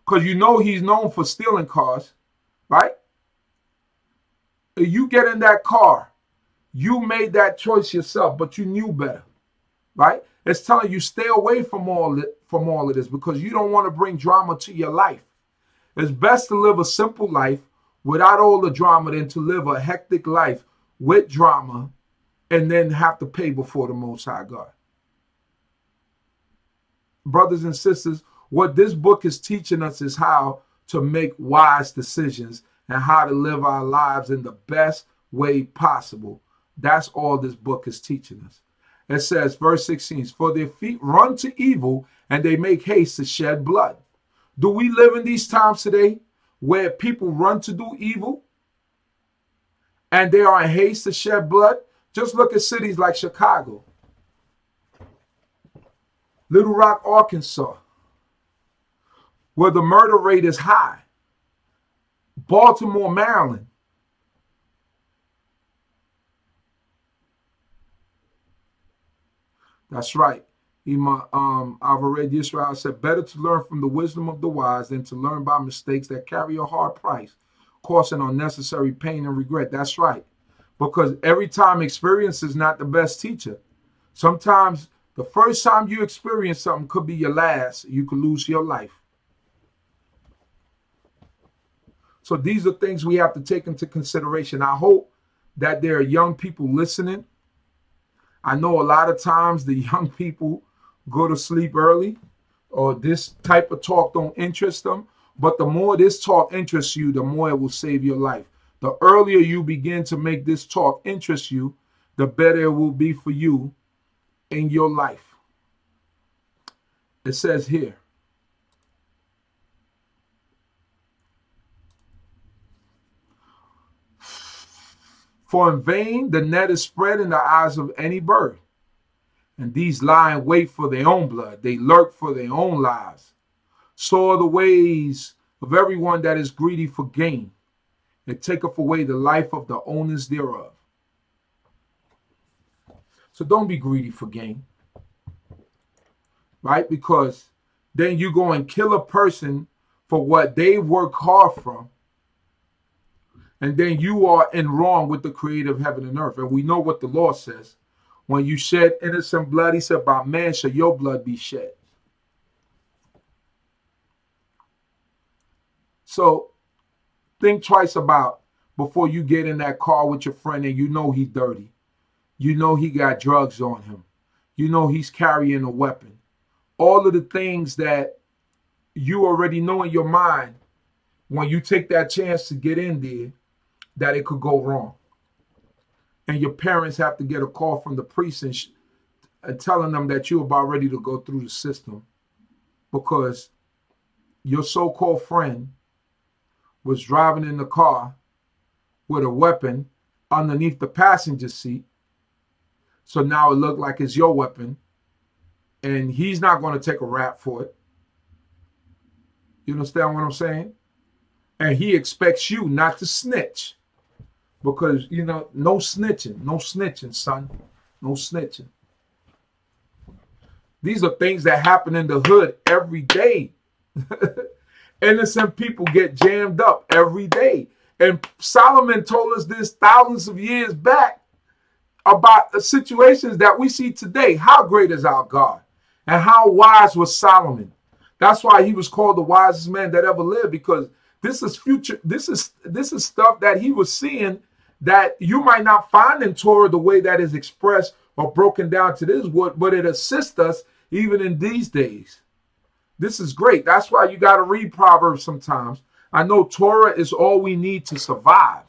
Because you know he's known for stealing cars, right? If you get in that car, you made that choice yourself, but you knew better, right? It's telling you stay away from all of this because you don't want to bring drama to your life. It's best to live a simple life without all the drama than to live a hectic life with drama and then have to pay before the Most High God. Brothers and sisters, what this book is teaching us is how to make wise decisions and how to live our lives in the best way possible. That's all this book is teaching us. It says, verse 16, for their feet run to evil and they make haste to shed blood. Do we live in these times today where people run to do evil and they are in haste to shed blood? Just look at cities like Chicago, Little Rock, Arkansas, where the murder rate is high. Baltimore, Maryland. That's right. I've read Yisrael said, better to learn from the wisdom of the wise than to learn by mistakes that carry a hard price, causing unnecessary pain and regret. That's right. Because every time experience is not the best teacher. Sometimes the first time you experience something could be your last. You could lose your life. So these are things we have to take into consideration. I hope that there are young people listening. I know a lot of times the young people go to sleep early or this type of talk don't interest them. But the more this talk interests you, the more it will save your life. The earlier you begin to make this talk interest you, the better it will be for you in your life. It says here, for in vain the net is spread in the eyes of any bird, and these lie in wait for their own blood. They lurk for their own lives. So are the ways of everyone that is greedy for gain. It taketh away the life of the owners thereof. So don't be greedy for gain, right? Because then you go and kill a person for what they work hard from. And then you are in wrong with the creator of heaven and earth. And we know what the law says. When you shed innocent blood, he said, by man shall your blood be shed. So think twice about before you get in that car with your friend and you know he's dirty. You know he got drugs on him. You know he's carrying a weapon. All of the things that you already know in your mind when you take that chance to get in there, that it could go wrong. And your parents have to get a call from the precinct and telling them that you're about ready to go through the system because your so-called friend was driving in the car with a weapon underneath the passenger seat. So now it looked like it's your weapon. And he's not going to take a rap for it. You understand what I'm saying? And he expects you not to snitch. Because, you know, no snitching, son. No snitching. These are things that happen in the hood every day. Innocent people get jammed up every day. And Solomon told us this thousands of years back about the situations that we see today. How great is our God? And how wise was Solomon? That's why he was called the wisest man that ever lived, because This is future. This is stuff that he was seeing that you might not find in Torah the way that is expressed or broken down to this word, but it assists us even in these days. This is great. That's why you got to read Proverbs sometimes. I know Torah is all we need to survive,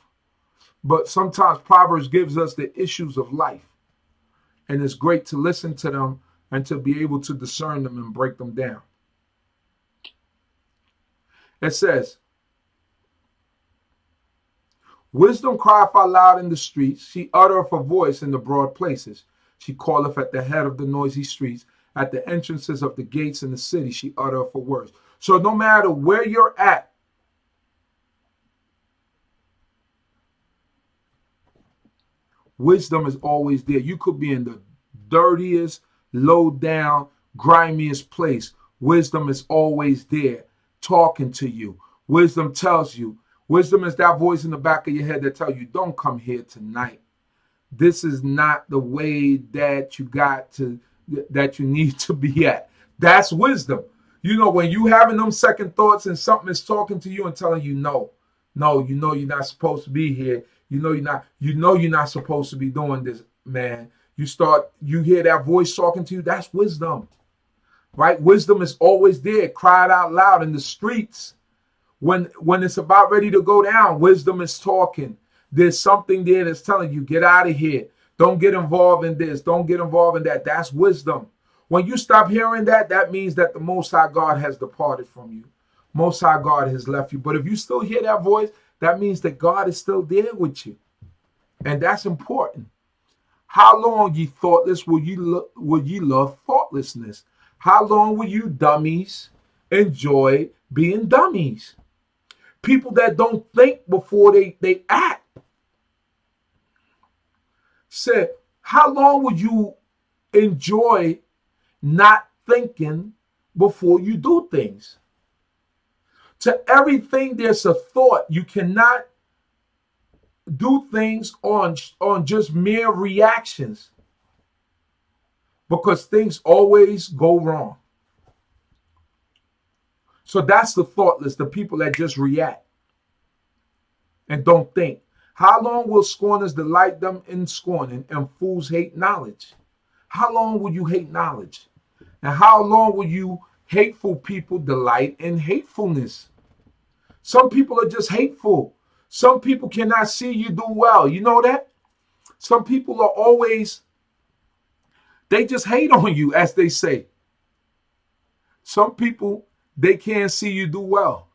but sometimes Proverbs gives us the issues of life. And it's great to listen to them and to be able to discern them and break them down. It says, wisdom crieth aloud in the streets. She uttereth her voice in the broad places. She calleth at the head of the noisy streets. At the entrances of the gates in the city, she uttereth her words. So no matter where you're at, wisdom is always there. You could be in the dirtiest, low down, grimiest place. Wisdom is always there talking to you. Wisdom tells you. Wisdom is that voice in the back of your head that tells you, don't come here tonight. This is not the way that you need to be at. That's wisdom. You know, when you having them second thoughts and something is talking to you and telling you no, you know you're not supposed to be here. You know you're not supposed to be doing this, man. You hear that voice talking to you, that's wisdom. Right? Wisdom is always there, cried out loud in the streets. When it's about ready to go down, wisdom is talking. There's something there that's telling you, get out of here. Don't get involved in this. Don't get involved in that. That's wisdom. When you stop hearing that, that means that the Most High God has departed from you. Most High God has left you. But if you still hear that voice, that means that God is still there with you. And that's important. How long, ye thoughtless, will ye love thoughtlessness? How long will you dummies enjoy being dummies? People that don't think before they act. Said, how long would you enjoy not thinking before you do things? To everything, there's a thought. You cannot do things on just mere reactions because things always go wrong. So that's the thoughtless, the people that just react and don't think. How long will scorners delight them in scorning and fools hate knowledge? How long will you hate knowledge? And how long will you hateful people delight in hatefulness? Some people are just hateful. Some people cannot see you do well. You know that? Some people are always, they just hate on you, as they say. Some people, they can't see you do well.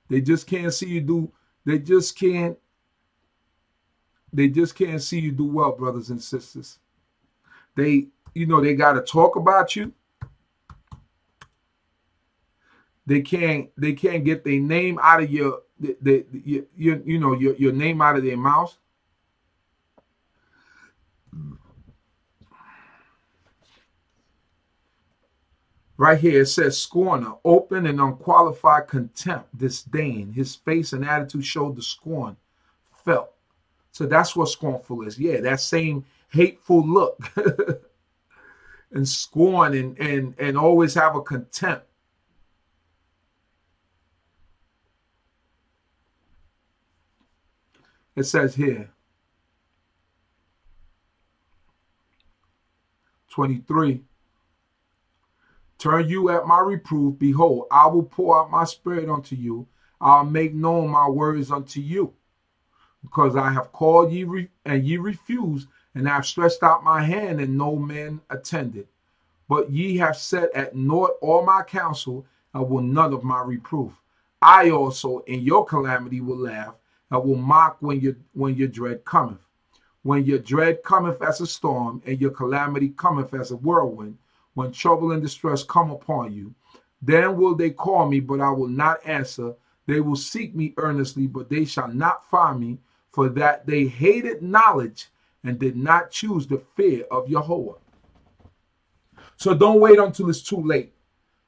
They just can't see you do. They just can't see you do well, brothers and sisters. They got to talk about you. They can't get their name out of your name out of their mouth. Right here it says scorner, open and unqualified contempt, disdain. His face and attitude showed the scorn felt. So that's what scornful is. Yeah, that same hateful look and scorn and always have a contempt. It says here, 23, turn you at my reproof. Behold, I will pour out my spirit unto you. I'll make known my words unto you. Because I have called ye and ye refused, and I have stretched out my hand, and no man attended. But ye have set at naught all my counsel, and will none of my reproof. I also in your calamity will laugh, and will mock when your dread cometh. When your dread cometh as a storm, and your calamity cometh as a whirlwind, when trouble and distress come upon you, then will they call me, but I will not answer. They will seek me earnestly, but they shall not find me, for that they hated knowledge and did not choose the fear of Yahweh. So don't wait until it's too late.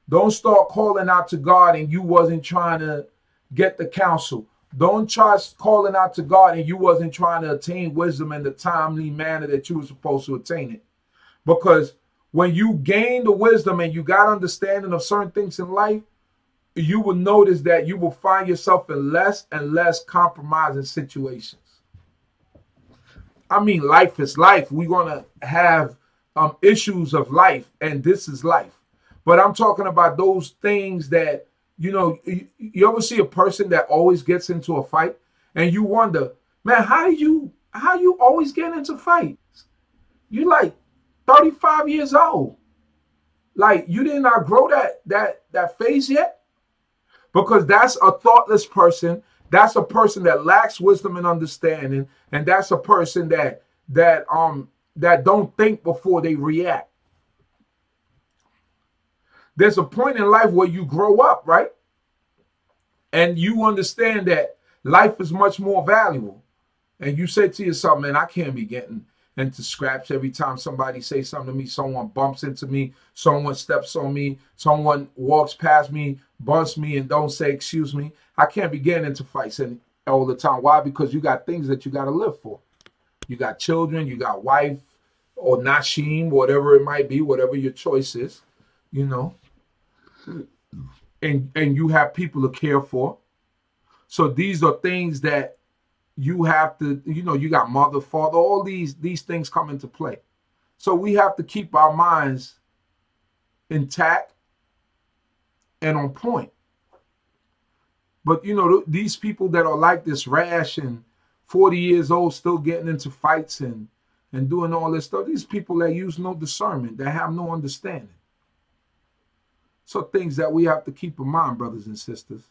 Don't start calling out to God and you wasn't trying to get the counsel. Don't try calling out to God and you wasn't trying to attain wisdom in the timely manner that you were supposed to attain it. Because when you gain the wisdom and you got understanding of certain things in life, you will notice that you will find yourself in less and less compromising situations. I mean, life is life. We're going to have issues of life, and this is life. But I'm talking about those things that, you ever see a person that always gets into a fight and you wonder, man, how you always get into fights? You like 35 years old. Like, you didn't outgrow that phase yet? Because that's a thoughtless person. That's a person that lacks wisdom and understanding, and that's a person that don't think before they react. There's a point in life where you grow up, right? And you understand that life is much more valuable. And you say to yourself, man, I can't be getting into scraps every time somebody says something to me, someone bumps into me, someone steps on me, someone walks past me, bumps me, and don't say excuse me. I can't be getting into fights all the time. Why? Because you got things that you got to live for. You got children, you got wife, or Nashim, whatever it might be, whatever your choice is, and you have people to care for. So these are things that you have to, you got mother, father, all these things come into play. So we have to keep our minds intact and on point. But, these people that are like this rash and 40 years old still getting into fights and doing all this stuff, these people that use no discernment, that have no understanding. So things that we have to keep in mind, brothers and sisters.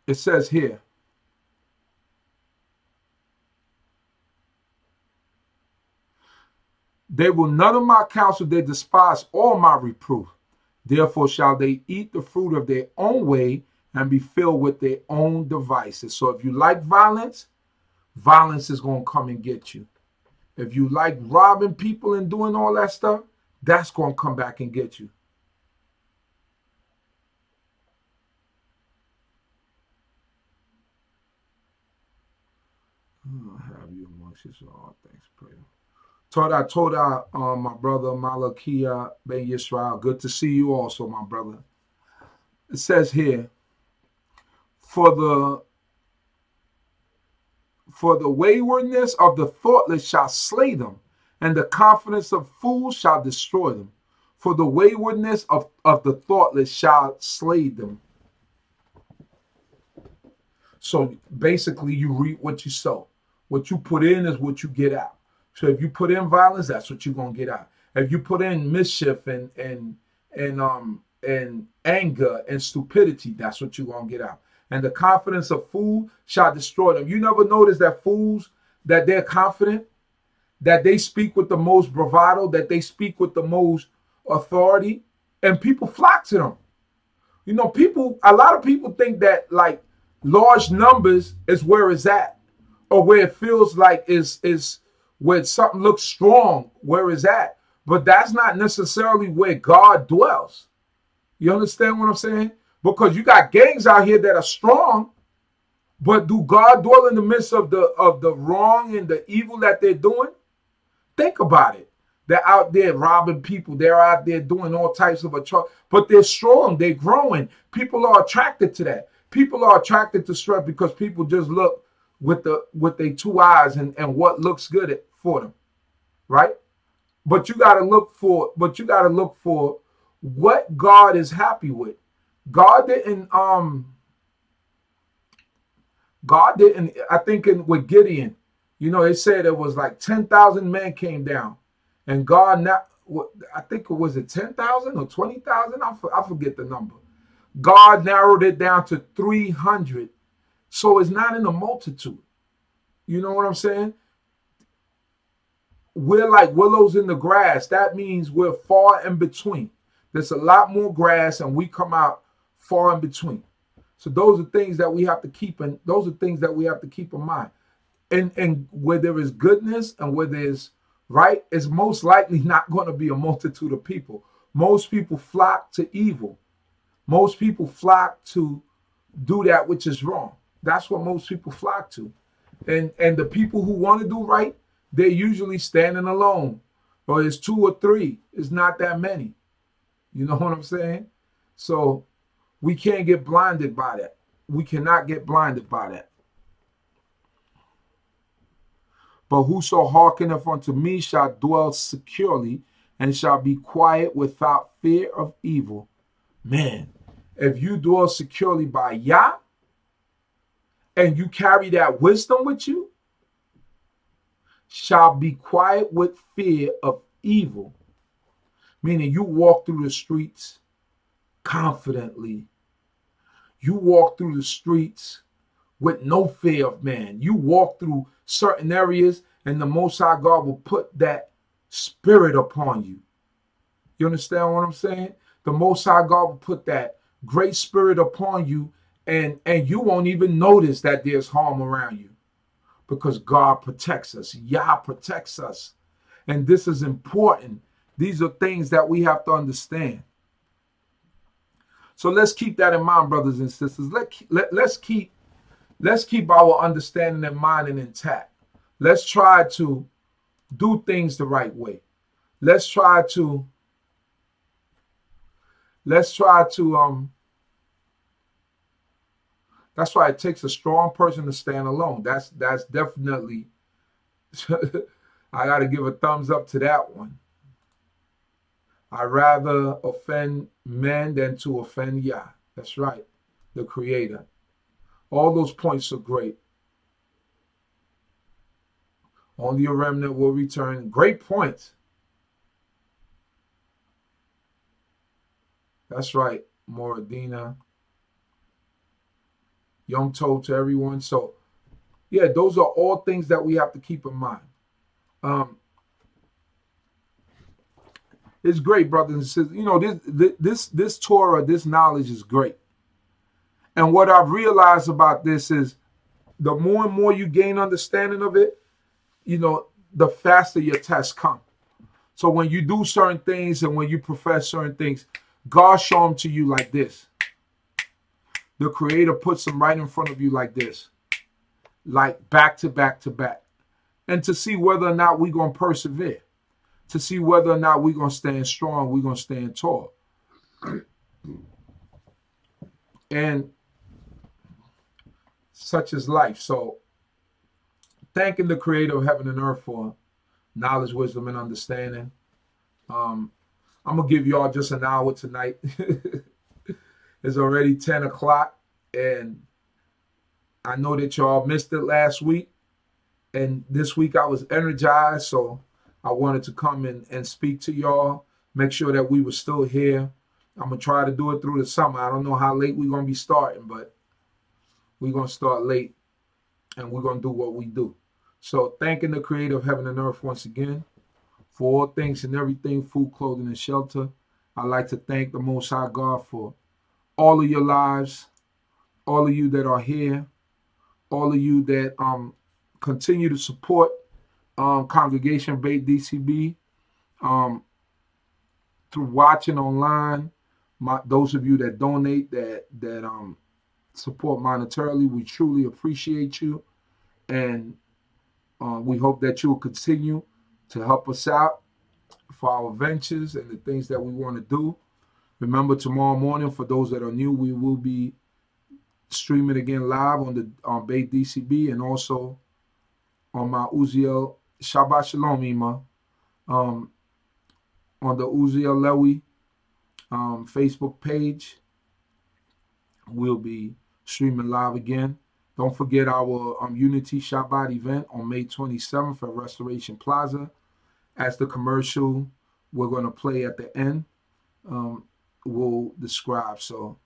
It says here, they will none of my counsel, they despise all my reproof. Therefore shall they eat the fruit of their own way and be filled with their own devices. So if you like violence, violence is going to come and get you. If you like robbing people and doing all that stuff, that's going to come back and get you. Have you amongst us all things, pray. Torah, my brother Malakia Ben Yisrael. Good to see you also, my brother. It says here, for the waywardness of the thoughtless shall slay them, and the confidence of fools shall destroy them. For the waywardness of the thoughtless shall slay them. So basically, you reap what you sow. What you put in is what you get out. So if you put in violence, that's what you're gonna get out. If you put in mischief and anger and stupidity, that's what you're gonna get out. And the confidence of fools shall destroy them. You never notice that fools, that they're confident, that they speak with the most bravado, that they speak with the most authority, and people flock to them. A lot of people think that like large numbers is where it's at, or where it feels like is where something looks strong, where it's at. But that's not necessarily where God dwells. You understand what I'm saying? Because you got gangs out here that are strong, but do God dwell in the midst of the wrong and the evil that they're doing? Think about it. They're out there robbing people. They're out there doing all types of atrocities, but they're strong. They're growing. People are attracted to that. People are attracted to strength because people just look with their two eyes and what looks good for them, right? But you got to look for what God is happy with. God didn't. I think with Gideon, it said it was like 10,000 men came down, and God I think it was 10,000 or 20,000. I forget the number. God narrowed it down to 300, so it's not in the multitude. You know what I'm saying? We're like willows in the grass. That means we're far in between. There's a lot more grass, and we come out far in between. So those are things that we have to keep in. Those are things that we have to keep in mind. And where there is goodness and where there's right, it's most likely not going to be a multitude of people. Most people flock to evil. Most people flock to do that which is wrong. That's what most people flock to. And the people who want to do right, they're usually standing alone. or it's 2 or 3. It's not that many. You know what I'm saying? So we can't get blinded by that. We cannot get blinded by that. But whoso hearkeneth unto me shall dwell securely and shall be quiet without fear of evil. Man, if you dwell securely by Yah and you carry that wisdom with you, shall be quiet with fear of evil. Meaning you walk through the streets confidently. You walk through the streets with no fear of man. You walk through certain areas and the Most High God will put that spirit upon you. You understand what I'm saying? The Most High God will put that great spirit upon you and you won't even notice that there's harm around you because God protects us. Yah protects us. And this is important. These are things that we have to understand. So let's keep that in mind, brothers and sisters. Let's keep our understanding in mind and intact. Let's try to do things the right way. Let's try to that's why it takes a strong person to stand alone. That's definitely I got to give a thumbs up to that one. I'd rather offend men than to offend Yah. That's right, the Creator. All those points are great. Only a remnant will return. Great points. That's right, Moradina. Yom Tov to everyone. So, yeah, those are all things that we have to keep in mind. It's great, brothers and sisters. You know, this Torah, this knowledge is great. And what I've realized about this is the more and more you gain understanding of it, you know, the faster your tests come. So when you do certain things and when you profess certain things, God show them to you like this. The Creator puts them right in front of you like this, like back to back to back. And to see whether or not we're going to persevere, to see whether or not we're going to stand strong, we're going to stand tall. And such is life. So thanking the Creator of heaven and earth for knowledge, wisdom, and understanding. I'm going to give y'all just an hour tonight. It's already 10 o'clock, and I know that y'all missed it last week. And this week I was energized, so I wanted to come and speak to y'all, make sure that we were still here. I'm going to try to do it through the summer. I don't know how late we're going to be starting, but we're going to start late, and we're going to do what we do. So thanking the Creator of heaven and earth once again for all things and everything, food, clothing, and shelter. I'd like to thank the Most High God for all of your lives, all of you that are here, all of you that continue to support Congregation Beit D.C.B. Through watching online. Those of you that donate, that support monetarily, we truly appreciate you, and we hope that you will continue to help us out for our ventures and the things that we want to do. Remember, tomorrow morning, for those that are new, we will be streaming again live on Beit D.C.B. and also on my Uziel Shabbat Shalom Ima on the Uziel Lewi Facebook page. We'll be streaming live again. Don't forget our Unity Shabbat event on May 27th at Restoration Plaza. As the commercial we're going to play at the end will describe. So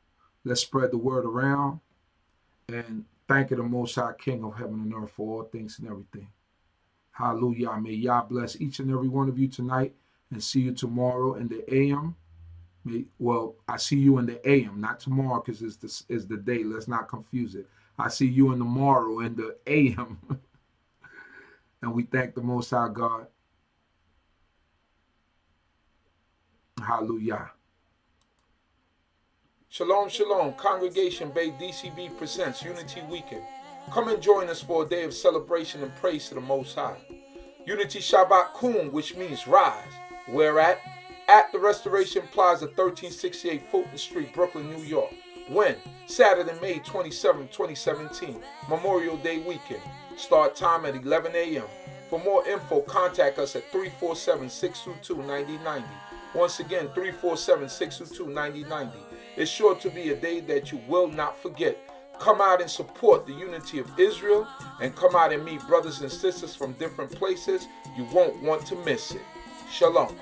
let's spread the word around and thank the Most High King of heaven and earth for all things and everything. Hallelujah. May Yah bless each and every one of you tonight, and see you tomorrow in the AM. Well, I see you in the AM, not tomorrow, because it's the day. Let's not confuse it. I see you in the morrow in the AM. And we thank the Most High God. Hallelujah. Shalom, shalom. Congregation Beit D.C.B. presents Unity Weekend. Come and join us for a day of celebration and praise to the Most High. Unity Shabbat Kum, which means rise. Where at? At the Restoration Plaza, 1368 Fulton Street, Brooklyn, New York. When? Saturday, May 27, 2017, Memorial Day weekend. Start time at 11 a.m. For more info, contact us at 347-622-9090. Once again, 347-622-9090. It's sure to be a day that you will not forget. Come out and support the unity of Israel, and come out and meet brothers and sisters from different places. You won't want to miss it. Shalom.